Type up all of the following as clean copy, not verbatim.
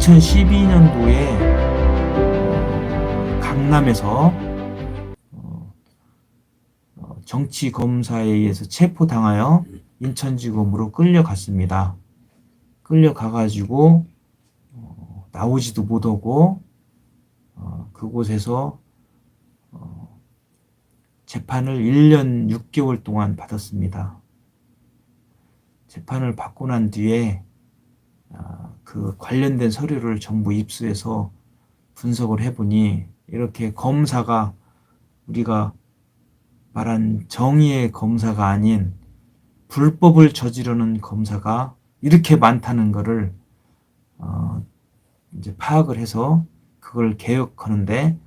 2012년도에 강남에서 정치 검사에 의해서 체포당하여 인천지검으로 끌려갔습니다. 끌려가가지고 나오지도 못하고 그곳에서 재판을 1년 6개월 동안 받았습니다. 재판을 받고 난 뒤에 그 관련된 서류를 전부 입수해서 분석을 해보니 이렇게 검사가 우리가 말한 정의의 검사가 아닌 불법을 저지르는 검사가 이렇게 많다는 것을 이제 파악을 해서 그걸 개혁하는데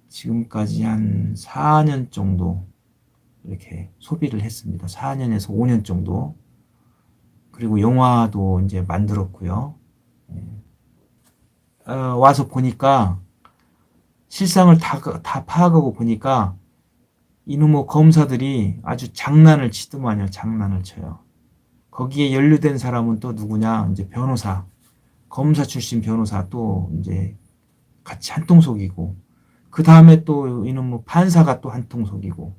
지금까지 한 4년 정도 이렇게 소비를 했습니다. 4년에서 5년 정도. 그리고 영화도 이제 만들었고요. 와서 보니까 실상을 다 파악하고 보니까 이놈의 검사들이 아주 장난을 치더만요. 장난을 쳐요. 거기에 연루된 사람은 또 누구냐? 이제 변호사, 검사 출신 변호사 또 이제 같이 한통 속이고, 그 다음에 또 이놈의 판사가 또 한통 속이고,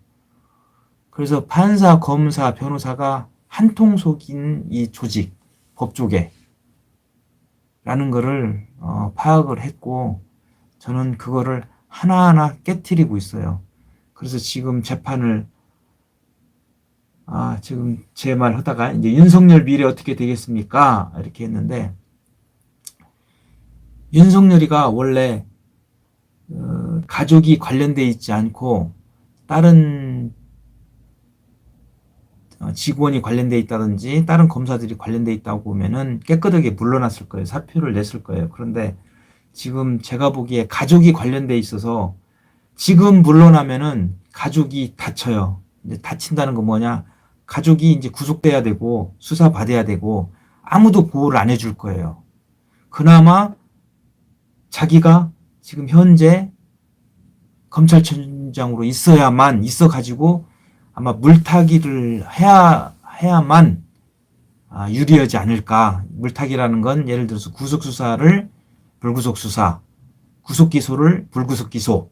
그래서 판사, 검사, 변호사가 한통 속인 이 조직, 법조계라는 거를 파악을 했고, 저는 그거를 하나하나 깨트리고 있어요. 그래서 지금 재판을 지금 제 말 하다가 이제 윤석열 미래 어떻게 되겠습니까? 이렇게 했는데 윤석열이가 원래 가족이 관련돼 있지 않고 다른 직원이 관련돼 있다든지 다른 검사들이 관련돼 있다고 보면은 깨끗하게 물러났을 거예요. 사표를 냈을 거예요. 그런데 지금 제가 보기에 가족이 관련돼 있어서 지금 물러나면은 가족이 다쳐요. 이제 다친다는 건 뭐냐? 가족이 이제 구속돼야 되고 수사받아야 되고 아무도 보호를 안 해줄 거예요. 그나마 자기가 지금 현재 검찰총장으로 있어야만 있어가지고 아마 물타기를 해야만 유리하지 않을까. 물타기라는 건 예를 들어서 구속수사를 불구속수사, 구속기소를 불구속기소,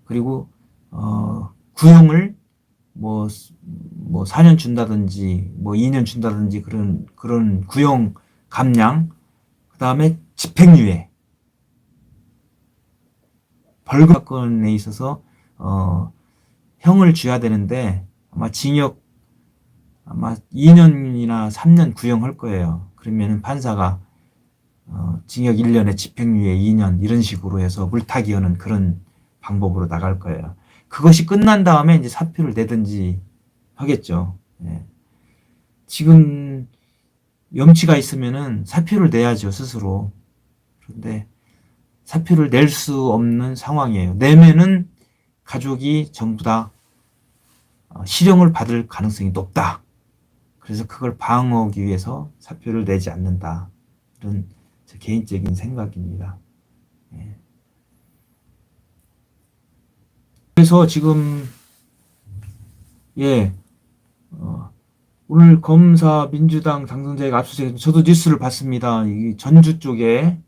그리고 구형을 뭐 4년 준다든지 뭐 2년 준다든지 그런 구형 감량, 그 다음에 집행유예, 벌금 사건에 있어서 형을 줘야 되는데 아마 징역 아마 2년이나 3년 구형할 거예요. 그러면은 판사가 징역 1년에 집행유예 2년 이런 식으로 해서 물타기하는 그런 방법으로 나갈 거예요. 그것이 끝난 다음에 이제 사표를 내든지 하겠죠. 예. 지금 염치가 있으면은 사표를 내야죠, 스스로. 그런데 사표를 낼 수 없는 상황이에요. 내면은 가족이 전부 다 실형을 받을 가능성이 높다. 그래서 그걸 방어하기 위해서 사표를 내지 않는다. 이런 제 개인적인 생각입니다. 예. 그래서 지금 오늘 검사 민주당 당선자에게 압수수색, 저도 뉴스를 봤습니다. 이 전주 쪽에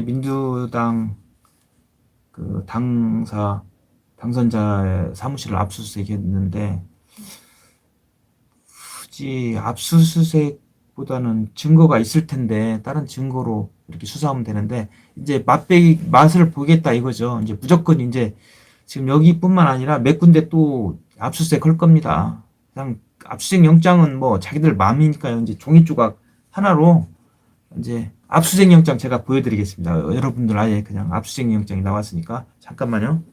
민주당 그 당선자 사무실을 압수수색했는데 굳이 압수수색보다는 증거가 있을 텐데 다른 증거로 이렇게 수사하면 되는데 이제 맛을 보겠다 이거죠. 이제 무조건 이제 지금 여기뿐만 아니라 몇 군데 또 압수수색 할 겁니다. 그냥 압수수색 영장은 뭐 자기들 마음이니까요. 이제 종이 조각 하나로 이제 압수수색 영장 제가 보여드리겠습니다. 여러분들 아예 그냥 압수수색 영장이 나왔으니까 잠깐만요.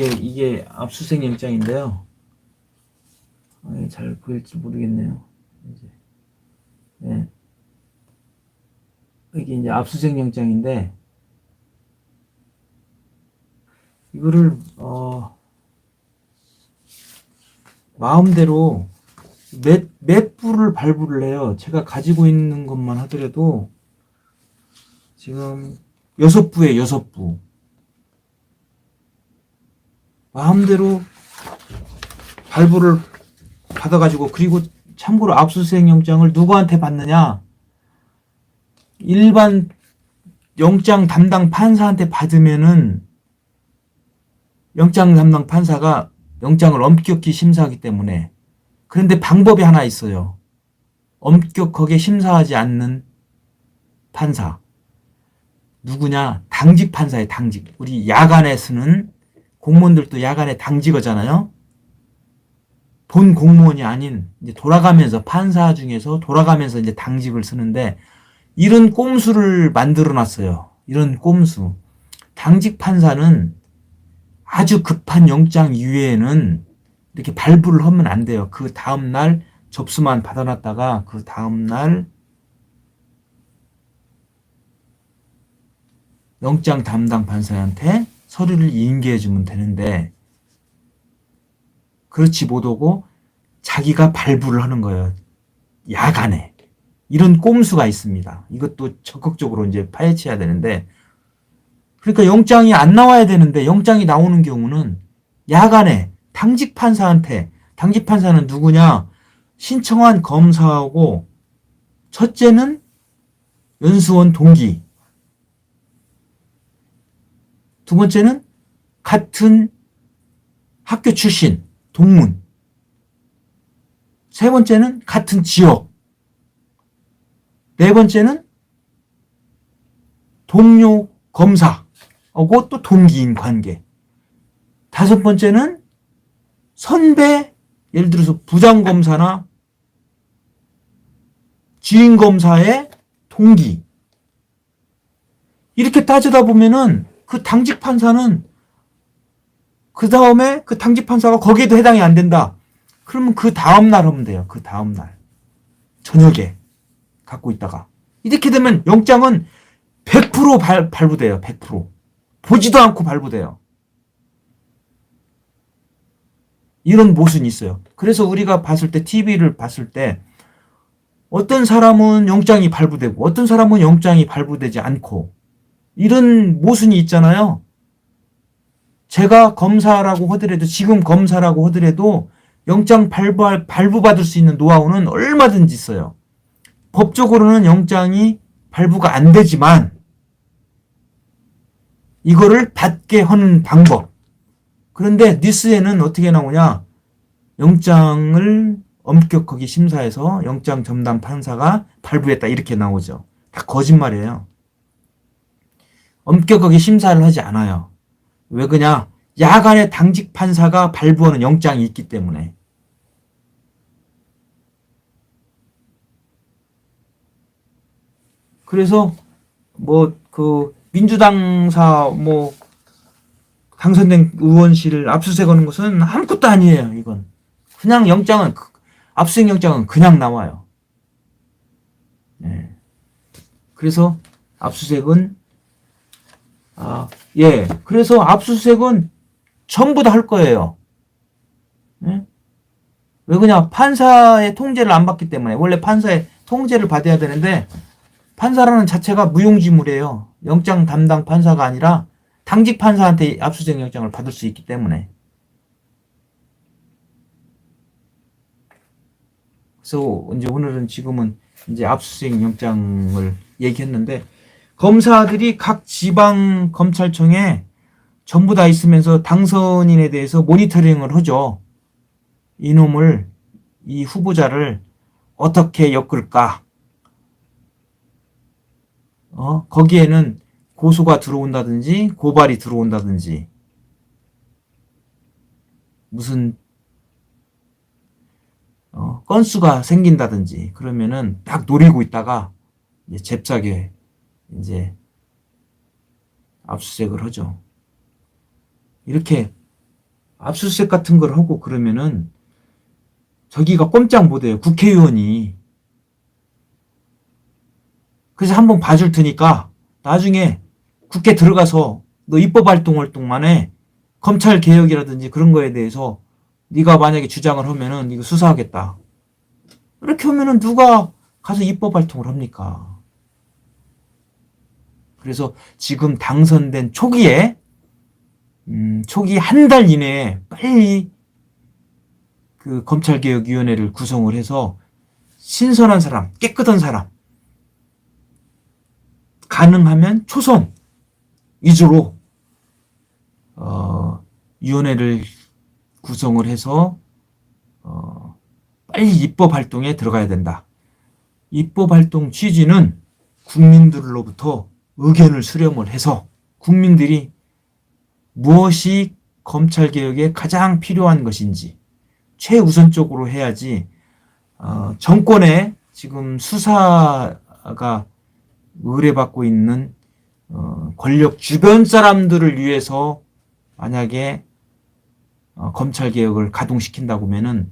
이게 압수수색 영장인데요. 잘 보일지 모르겠네요. 이제. 네. 이게 이제 압수수색 영장인데, 이거를, 마음대로 몇 부를 발부를 해요. 제가 가지고 있는 것만 하더라도, 지금 6부에 6부. 마음대로 발부를 받아가지고, 그리고 참고로 압수수색 영장을 누구한테 받느냐? 일반 영장 담당 판사한테 받으면은 영장 담당 판사가 영장을 엄격히 심사하기 때문에. 그런데 방법이 하나 있어요. 엄격하게 심사하지 않는 판사. 누구냐? 당직 판사예요, 당직. 우리 야간에 쓰는 공무원들도 야간에 당직하잖아요. 본 공무원이 아닌 이제 돌아가면서 판사 중에서 돌아가면서 이제 당직을 쓰는데 이런 꼼수를 만들어 놨어요. 이런 꼼수. 당직 판사는 아주 급한 영장 이외에는 이렇게 발부를 하면 안 돼요. 그 다음날 접수만 받아놨다가 그 다음날 영장 담당 판사한테 서류를 인계해 주면 되는데 그렇지 못하고 자기가 발부를 하는 거예요. 야간에. 이런 꼼수가 있습니다. 이것도 적극적으로 이제 파헤쳐야 되는데 그러니까 영장이 안 나와야 되는데 영장이 나오는 경우는 야간에 당직 판사한테 당직 판사는 누구냐? 신청한 검사하고 첫째는 연수원 동기 두 번째는 같은 학교 출신 동문 세 번째는 같은 지역 네 번째는 동료 검사하고 또 동기인 관계 다섯 번째는 선배 예를 들어서 부장검사나 지인검사의 동기 이렇게 따지다 보면은 그 당직 판사는 그 다음에 그 당직 판사가 거기에도 해당이 안 된다. 그러면 그 다음날 하면 돼요. 그 다음날 저녁에 갖고 있다가 이렇게 되면 영장은 100% 발부돼요. 100% 보지도 않고 발부돼요. 이런 모순이 있어요. 그래서 우리가 봤을 때 TV를 봤을 때 어떤 사람은 영장이 발부되고 어떤 사람은 영장이 발부되지 않고 이런 모순이 있잖아요. 제가 검사라고 하더라도 지금 검사라고 하더라도 영장 발부받을 수 있는 노하우는 얼마든지 있어요. 법적으로는 영장이 발부가 안 되지만 이거를 받게 하는 방법. 그런데 뉴스에는 어떻게 나오냐? 영장을 엄격하게 심사해서 영장 전담 판사가 발부했다 이렇게 나오죠. 다 거짓말이에요. 엄격하게 심사를 하지 않아요. 왜 그냐? 야간에 당직 판사가 발부하는 영장이 있기 때문에. 그래서 민주당사 당선된 의원실 압수수색하는 것은 아무것도 아니에요. 이건 그냥 영장은 압수수색 영장은 그냥 나와요. 네. 그래서 압수수색은 그래서 압수수색은 전부 다 할 거예요. 네? 왜 그냥 판사의 통제를 안 받기 때문에 원래 판사의 통제를 받아야 되는데 판사라는 자체가 무용지물이에요. 영장 담당 판사가 아니라 당직 판사한테 압수수색 영장을 받을 수 있기 때문에. 그래서 이제 오늘은 지금은 이제 압수수색 영장을 얘기했는데 검사들이 각 지방 검찰청에 전부 다 있으면서 당선인에 대해서 모니터링을 하죠. 이 후보자를 어떻게 엮을까? 거기에는 고소가 들어온다든지 고발이 들어온다든지 무슨 건수가 생긴다든지 그러면은 딱 노리고 있다가 이제 잽싸게 이제 압수수색을 하죠. 이렇게 압수수색 같은 걸 하고 그러면은 저기가 꼼짝 못해요. 국회의원이. 그래서 한번 봐줄 테니까 나중에 국회 들어가서 너 입법 활동만 해. 검찰 개혁이라든지 그런 거에 대해서 네가 만약에 주장을 하면은 이거 수사하겠다. 이렇게 하면은 누가 가서 입법 활동을 합니까? 그래서 지금 당선된 초기에 초기 한 달 이내에 빨리 그 검찰개혁위원회를 구성을 해서 신선한 사람, 깨끗한 사람, 가능하면 초선 위주로 위원회를 구성을 해서 빨리 입법 활동에 들어가야 된다. 입법 활동 취지는 국민들로부터 의견을 수렴을 해서 국민들이 무엇이 검찰개혁에 가장 필요한 것인지 최우선적으로 해야지 정권에 지금 수사가 의뢰받고 있는 권력 주변 사람들을 위해서 만약에 검찰개혁을 가동시킨다고 하면은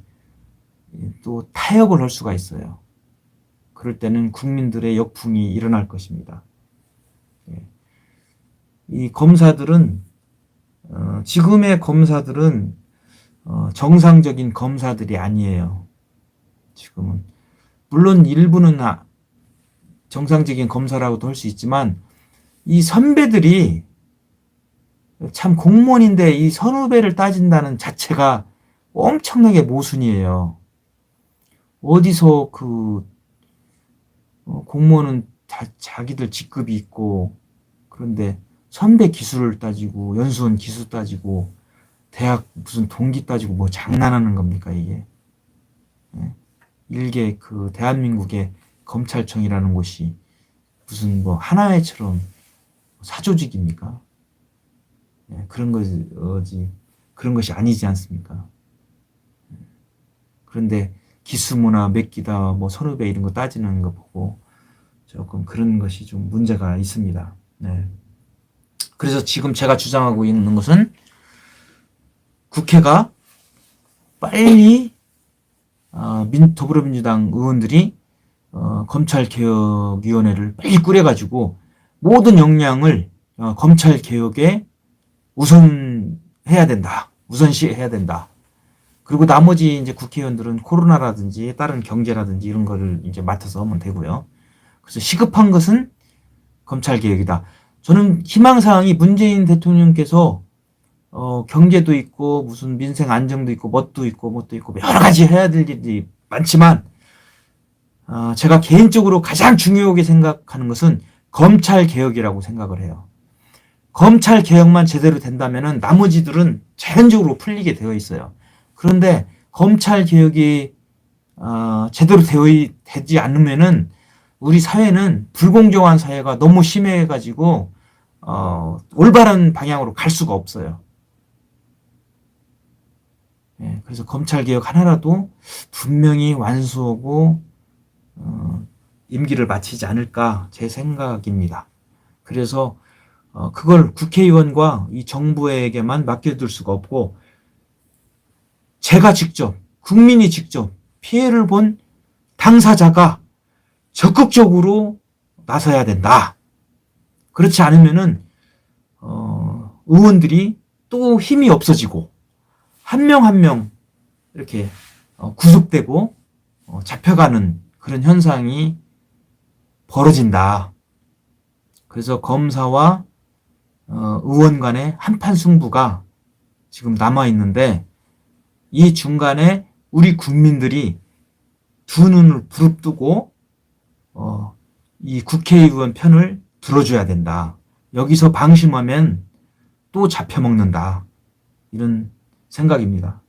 또 타협을 할 수가 있어요. 그럴 때는 국민들의 역풍이 일어날 것입니다. 이 검사들은 지금의 검사들은 정상적인 검사들이 아니에요. 지금은 물론 일부는 정상적인 검사라고도 할 수 있지만 이 선배들이 참 공무원인데 이 선후배를 따진다는 자체가 엄청나게 모순이에요. 어디서 그 공무원은 자기들 직급이 있고 그런데 선배 기술을 따지고 연수원 기술 따지고 대학 무슨 동기 따지고 뭐 장난하는 겁니까 이게? 일개 그 대한민국의 검찰청이라는 곳이 무슨 뭐 하나회처럼 사조직입니까? 그런 것이 아니지 않습니까? 그런데 기수문화 맡기다 뭐 선후배 이런 거 따지는 거 보고 조금 그런 것이 좀 문제가 있습니다. 네. 그래서 지금 제가 주장하고 있는 것은 국회가 빨리 더불어민주당 의원들이 검찰개혁위원회를 빨리 꾸려가지고 모든 역량을 검찰개혁에 우선해야 된다. 우선시해야 된다. 그리고 나머지 이제 국회의원들은 코로나라든지 다른 경제라든지 이런 거를 이제 맡아서 하면 되고요. 그래서 시급한 것은 검찰개혁이다. 저는 희망사항이 문재인 대통령께서 경제도 있고 무슨 민생 안정도 있고 뭣도 있고 여러 가지 해야 될 일이 많지만 제가 개인적으로 가장 중요하게 생각하는 것은 검찰개혁이라고 생각을 해요. 검찰개혁만 제대로 된다면 나머지들은 자연적으로 풀리게 되어 있어요. 그런데 검찰개혁이 제대로 되지 않으면은 우리 사회는 불공정한 사회가 너무 심해가지고 올바른 방향으로 갈 수가 없어요. 그래서 검찰개혁 하나라도 분명히 완수하고 임기를 마치지 않을까 제 생각입니다. 그래서 그걸 국회의원과 이 정부에게만 맡겨둘 수가 없고 제가 직접 국민이 직접 피해를 본 당사자가 적극적으로 나서야 된다. 그렇지 않으면은 의원들이 또 힘이 없어지고 한 명 한 명 이렇게 구속되고 잡혀가는 그런 현상이 벌어진다. 그래서 검사와 의원 간의 한판 승부가 지금 남아 있는데 이 중간에 우리 국민들이 두 눈을 부릅뜨고 이 국회의원 편을 들어줘야 된다. 여기서 방심하면 또 잡혀먹는다. 이런 생각입니다.